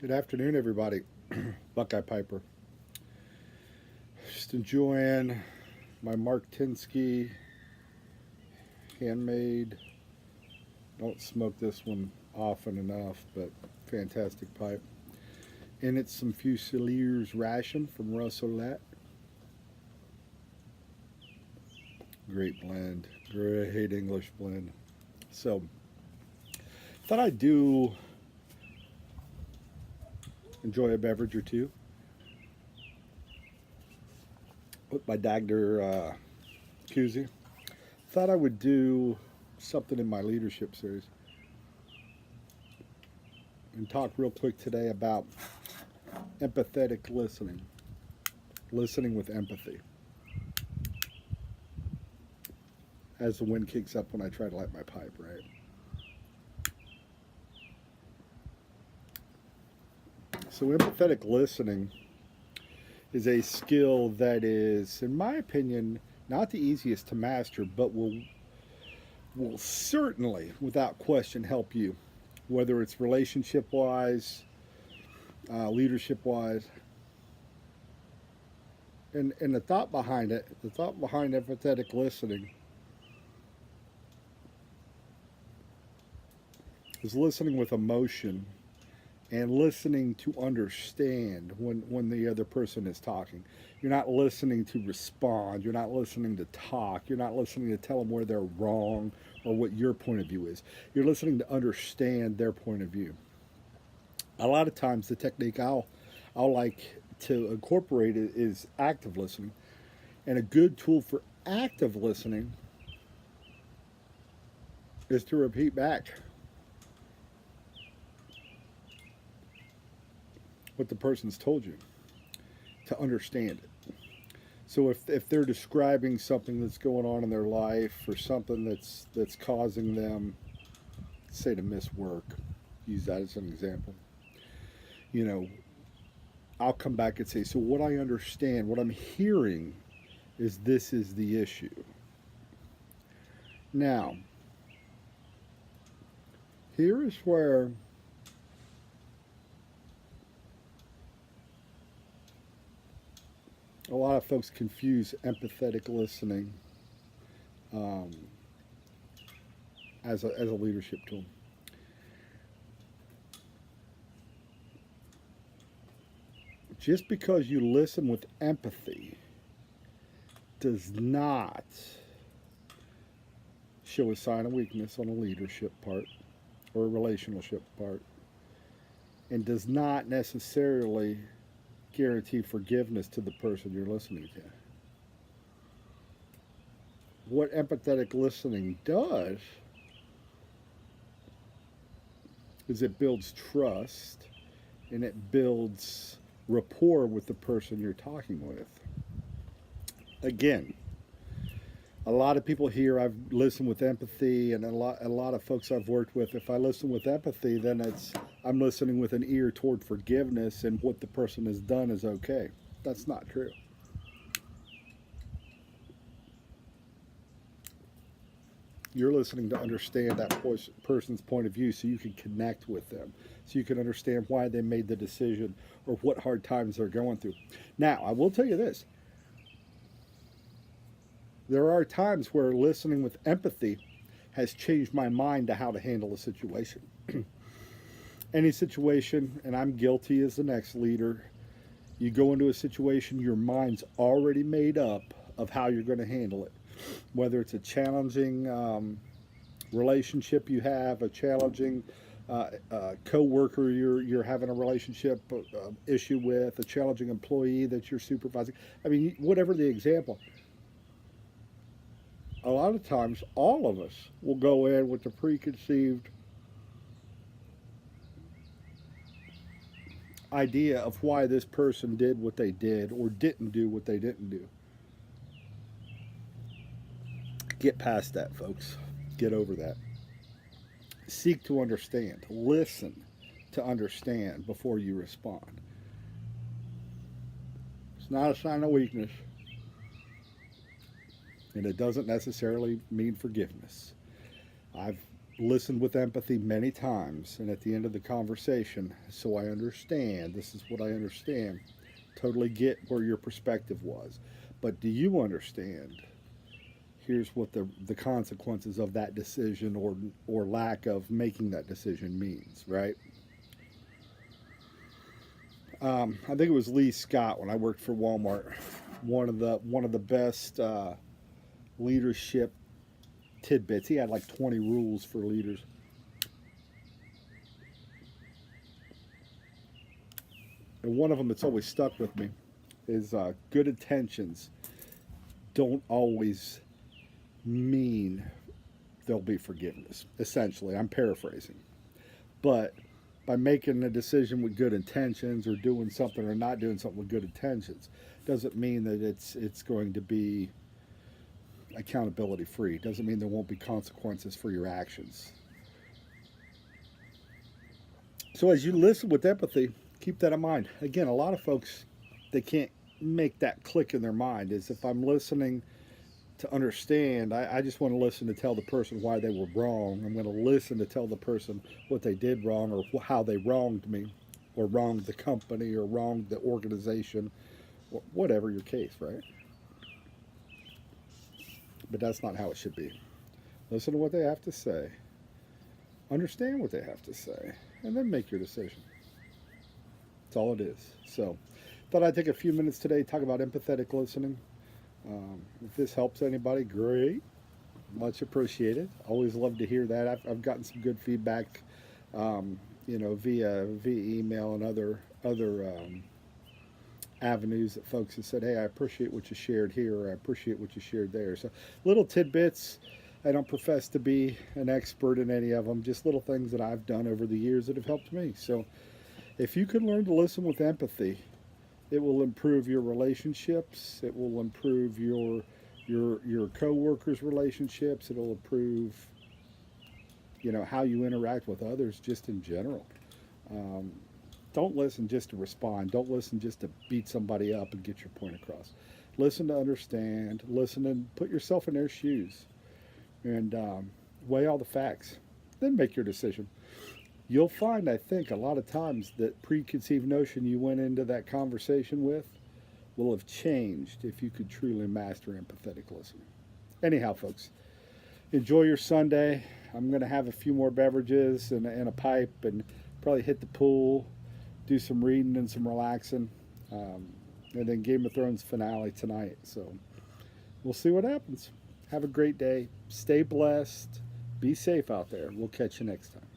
Good afternoon, everybody. Buckeye Piper. Just enjoying my Mark Tinsky handmade. Don't smoke this one often enough, but fantastic pipe. And it's some Fusiliers ration from Russolette. Great blend. Great English blend. So, thought I'd do enjoy a beverage or two with my Dagder koozie. Thought I would do something in my leadership series and talk real quick today about empathetic listening, listening with empathy. As the wind kicks up when I try to light my pipe, right? So, empathetic listening is a skill that is, in my opinion, not the easiest to master, but will certainly, without question, help you, whether it's relationship wise, leadership wise. And the thought behind it, the thought behind empathetic listening is listening with emotion and listening to understand when the other person is talking. You're not listening to respond. You're not listening to talk. You're not listening to tell them where they're wrong or what your point of view is. You're listening to understand their point of view. A lot of times, the technique I'll like to incorporate is active listening, and a good tool for active listening is to repeat back what the person's told you to understand it. So if they're describing something that's going on in their life or something that's causing them, say, to miss work, use that as an example. You know, I'll come back and say, so what I understand, what I'm hearing is this is the issue. Now, here is where a lot of folks confuse empathetic listening um, as a leadership tool. Just because you listen with empathy does not show a sign of weakness on a leadership part or a relationship part, and does not necessarily guarantee forgiveness to the person you're listening to. What empathetic listening does is it builds trust and it builds rapport with the person you're talking with. Again, a lot of people here I've listened with empathy, and a lot of folks I've worked with. If I listen with empathy, then it's I'm listening with an ear toward forgiveness, and what the person has done is okay. That's not true. You're listening to understand that person's point of view so you can connect with them, so you can understand why they made the decision or what hard times they're going through. Now, I will tell you this: there are times where listening with empathy has changed my mind to how to handle a situation. Any situation, and I'm guilty as the next leader, you go into a situation, your mind's already made up of how you're going to handle it. Whether it's a challenging relationship you have, a challenging co-worker you're having a relationship issue with, a challenging employee that you're supervising. I mean, whatever the example, a lot of times all of us will go in with the preconceived idea of why this person did what they did or didn't do what they didn't do. Get past that, folks. Get over that. Seek to understand. Listen to understand before you respond. It's not a sign of weakness, and it doesn't necessarily mean forgiveness. I've listened with empathy many times, and at the end of the conversation, so I understand, this is what I understand, totally get where your perspective was. But do you understand? Here's what the consequences of that decision or lack of making that decision means, right? I think it was Lee Scott when I worked for Walmart. One of the best leadership tidbits. He had like 20 rules for leaders. And one of them that's always stuck with me is good intentions don't always mean there'll be forgiveness. Essentially, I'm paraphrasing. But by making a decision with good intentions or doing something or not doing something with good intentions doesn't mean that it's going to be accountability free. Doesn't mean there won't be consequences for your actions. So as you listen with empathy, keep that in mind. Again, a lot of folks, they can't make that click in their mind. Is if I'm listening to understand, I just want to listen to tell the person why they were wrong. I'm going to listen to tell the person what they did wrong or how they wronged me or wronged the company or wronged the organization or whatever your case, right? But that's not how it should be. Listen to what they have to say, understand what they have to say, and then make your decision. That's all it is. So, thought I'd take a few minutes today to talk about empathetic listening. If this helps anybody, great. Much appreciated. Always love to hear that. I've gotten some good feedback, via email and other avenues that folks have said, "Hey, I appreciate what you shared here, or I appreciate what you shared there." So, little tidbits. I don't profess to be an expert in any of them. Just little things that I've done over the years that have helped me. So, if you can learn to listen with empathy, it will improve your relationships. It will improve your coworkers' relationships. It'll improve, how you interact with others just in general. Um, don't listen just to respond. Don't listen just to beat somebody up and get your point across. Listen to understand. Listen and put yourself in their shoes, and weigh all the facts. Then make your decision. You'll find, I think, a lot of times that preconceived notion you went into that conversation with will have changed if you could truly master empathetic listening. Anyhow, folks, enjoy your Sunday. I'm going to have a few more beverages and a pipe and probably hit the pool, do some reading and some relaxing, and then Game of Thrones finale tonight. So we'll see what happens. Have a great day. Stay blessed. Be safe out there. We'll catch you next time.